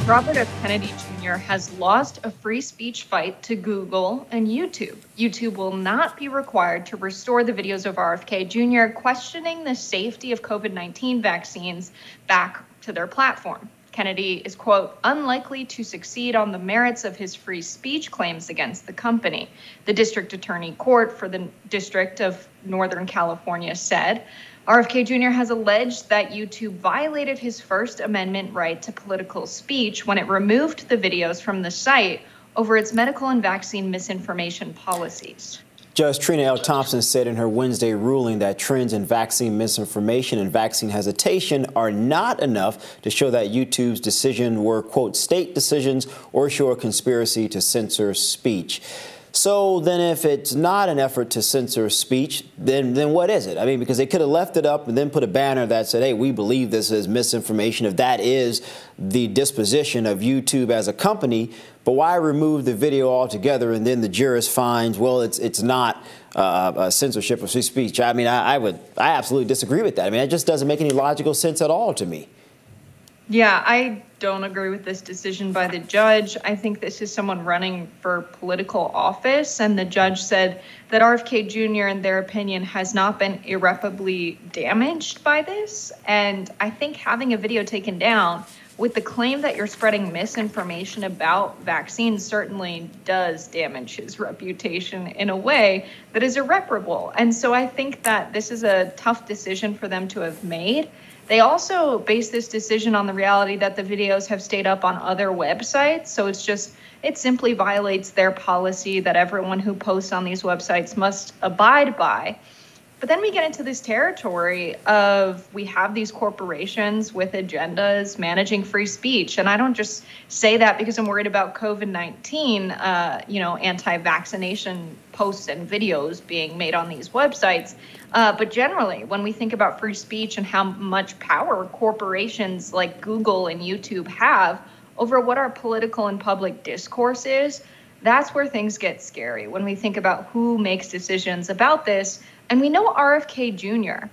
Robert F. Kennedy Jr. has lost a free speech fight to Google and YouTube. YouTube will not be required to restore the videos of RFK Jr. questioning the safety of COVID-19 vaccines back to their platform. Kennedy is, quote, unlikely to succeed on the merits of his free speech claims against the company. The district attorney court for the District of Northern California said, RFK Jr. has alleged that YouTube violated his First Amendment right to political speech when it removed the videos from the site over its medical and vaccine misinformation policies. Judge Trina L. Thompson said in her Wednesday ruling that trends in vaccine misinformation and vaccine hesitation are not enough to show that YouTube's decision were, quote, state decisions or show a conspiracy to censor speech. So then if it's not an effort to censor speech, then what is it? I mean, because they could have left it up and then put a banner that said, hey, we believe this is misinformation, if that is the disposition of YouTube as a company. But why remove the video altogether and then the jurist finds, well, it's not censorship of free speech? I mean, I absolutely disagree with that. I mean, it just doesn't make any logical sense at all to me. Yeah, I don't agree with this decision by the judge. I think this is someone running for political office, and the judge said that RFK Jr., in their opinion, has not been irreparably damaged by this. And I think having a video taken down with the claim that you're spreading misinformation about vaccines certainly does damage his reputation in a way that is irreparable. And so I think that this is a tough decision for them to have made. They also base this decision on the reality that the videos have stayed up on other websites. So it simply violates their policy that everyone who posts on these websites must abide by. But then we get into this territory of we have these corporations with agendas managing free speech. And I don't just say that because I'm worried about COVID-19, anti-vaccination posts and videos being made on these websites. But generally, when we think about free speech and how much power corporations like Google and YouTube have over what our political and public discourse is, that's where things get scary when we think about who makes decisions about this. And we know RFK Jr.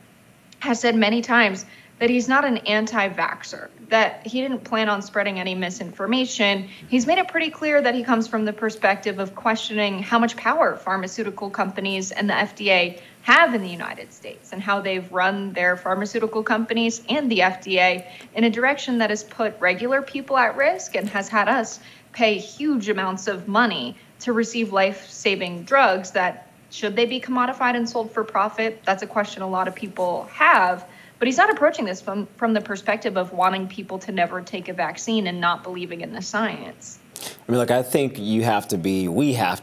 has said many times that he's not an anti-vaxxer, that he didn't plan on spreading any misinformation. He's made it pretty clear that he comes from the perspective of questioning how much power pharmaceutical companies and the FDA have in the United States and how they've run their pharmaceutical companies and the FDA in a direction that has put regular people at risk and has had us pay huge amounts of money to receive life-saving drugs that, should they be commodified and sold for profit? That's a question a lot of people have. But he's not approaching this from the perspective of wanting people to never take a vaccine and not believing in the science. I mean, look, I think we have to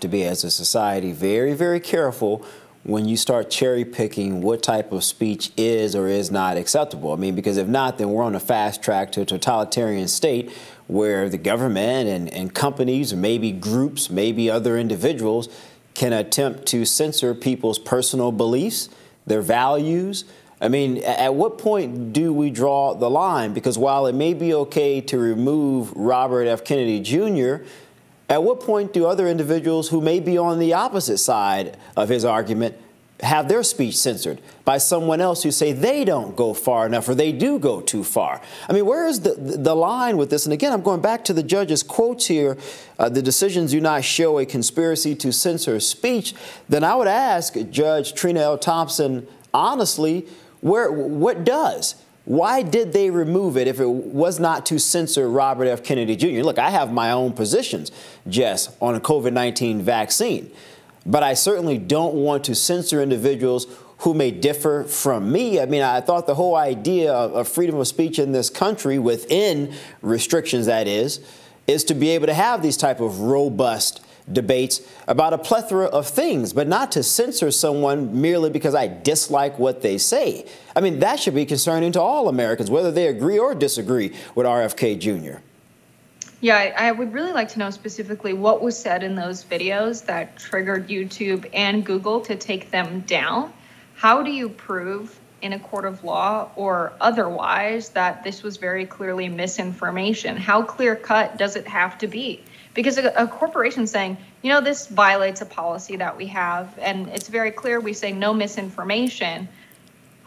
be as a society very, very careful when you start cherry picking what type of speech is or is not acceptable. I mean, because if not, then we're on a fast track to a totalitarian state where the government and companies, or maybe groups, maybe other individuals can attempt to censor people's personal beliefs, their values. I mean, at what point do we draw the line? Because while it may be okay to remove Robert F. Kennedy Jr., at what point do other individuals who may be on the opposite side of his argument have their speech censored by someone else who say they don't go far enough or they do go too far? I mean, where is the line with this? And again, I'm going back to the judge's quotes here. The decisions do not show a conspiracy to censor speech. Then I would ask Judge Trina L. Thompson, honestly, what does? Why did they remove it if it was not to censor Robert F. Kennedy Jr.? Look, I have my own positions, Jess, on a COVID-19 vaccine. But I certainly don't want to censor individuals who may differ from me. I mean, I thought the whole idea of freedom of speech in this country, within restrictions that is to be able to have these type of robust debates about a plethora of things, but not to censor someone merely because I dislike what they say. I mean, that should be concerning to all Americans, whether they agree or disagree with RFK Jr. Yeah, I would really like to know specifically what was said in those videos that triggered YouTube and Google to take them down. How do you prove in a court of law or otherwise that this was very clearly misinformation? How clear-cut does it have to be? Because a corporation saying, this violates a policy that we have, and it's very clear we say no misinformation.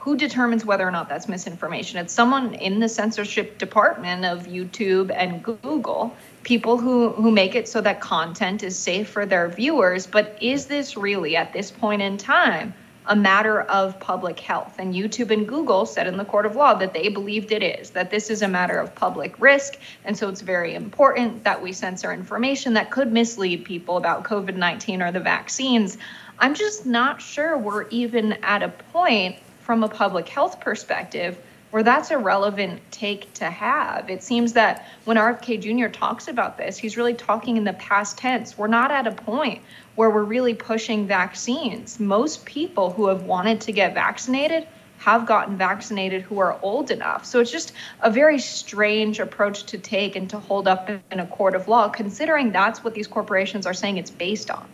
who determines whether or not that's misinformation? It's someone in the censorship department of YouTube and Google, people who make it so that content is safe for their viewers. But is this really, at this point in time, a matter of public health? And YouTube and Google said in the court of law that they believed it is, that this is a matter of public risk. And so it's very important that we censor information that could mislead people about COVID-19 or the vaccines. I'm just not sure we're even at a point from a public health perspective where that's a relevant take to have. It seems that when RFK Jr. talks about this, he's really talking in the past tense. We're not at a point where we're really pushing vaccines. Most people who have wanted to get vaccinated have gotten vaccinated who are old enough. So it's just a very strange approach to take and to hold up in a court of law, considering that's what these corporations are saying it's based on.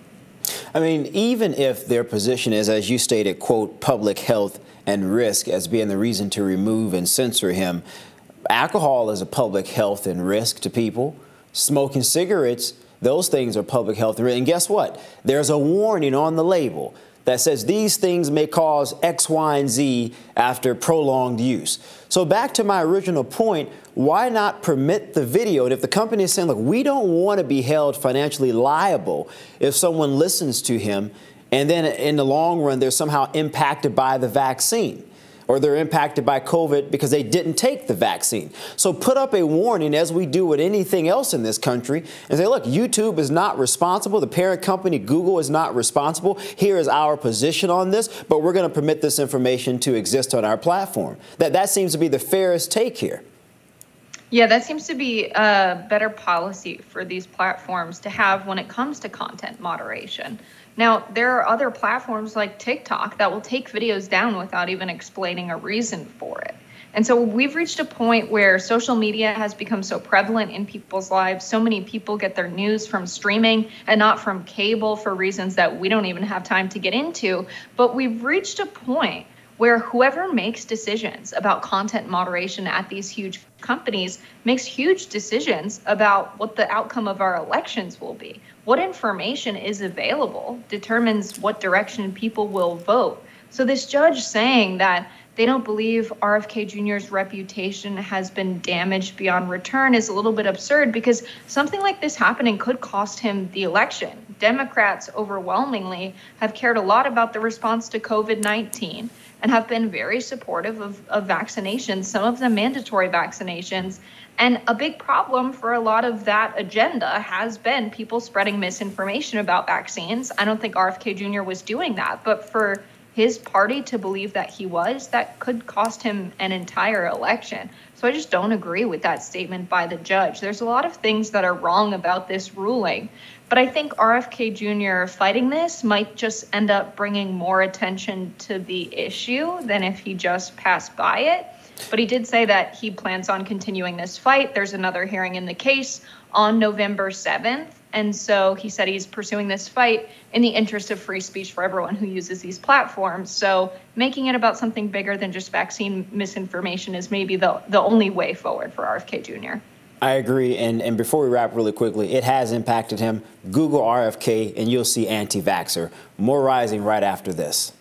I mean, even if their position is, as you stated, quote, public health and risk as being the reason to remove and censor him, alcohol is a public health and risk to people. Smoking cigarettes, those things are public health and risk. And guess what? There's a warning on the label that says these things may cause X, Y, and Z after prolonged use. So back to my original point, why not permit the video? And if the company is saying, look, we don't want to be held financially liable if someone listens to him and then in the long run they're somehow impacted by the vaccine, or they're impacted by COVID because they didn't take the vaccine. So put up a warning, as we do with anything else in this country, and say, look, YouTube is not responsible. The parent company, Google, is not responsible. Here is our position on this, but we're going to permit this information to exist on our platform. That seems to be the fairest take here. Yeah, that seems to be a better policy for these platforms to have when it comes to content moderation. Now, there are other platforms like TikTok that will take videos down without even explaining a reason for it. And so we've reached a point where social media has become so prevalent in people's lives. So many people get their news from streaming and not from cable for reasons that we don't even have time to get into. But we've reached a point where whoever makes decisions about content moderation at these huge companies makes huge decisions about what the outcome of our elections will be. What information is available determines what direction people will vote. So this judge saying that they don't believe RFK Jr.'s reputation has been damaged beyond return is a little bit absurd, because something like this happening could cost him the election. Democrats overwhelmingly have cared a lot about the response to COVID-19 and have been very supportive of vaccinations, some of them mandatory vaccinations. And a big problem for a lot of that agenda has been people spreading misinformation about vaccines. I don't think RFK Jr. was doing that, but for his party to believe that he was, that could cost him an entire election. So I just don't agree with that statement by the judge. There's a lot of things that are wrong about this ruling, but I think RFK Jr. fighting this might just end up bringing more attention to the issue than if he just passed by it. But he did say that he plans on continuing this fight. There's another hearing in the case on November 7th. And so he said he's pursuing this fight in the interest of free speech for everyone who uses these platforms. So making it about something bigger than just vaccine misinformation is maybe the only way forward for RFK Jr. I agree. And before we wrap really quickly, it has impacted him. Google RFK and you'll see anti-vaxxer. More rising right after this.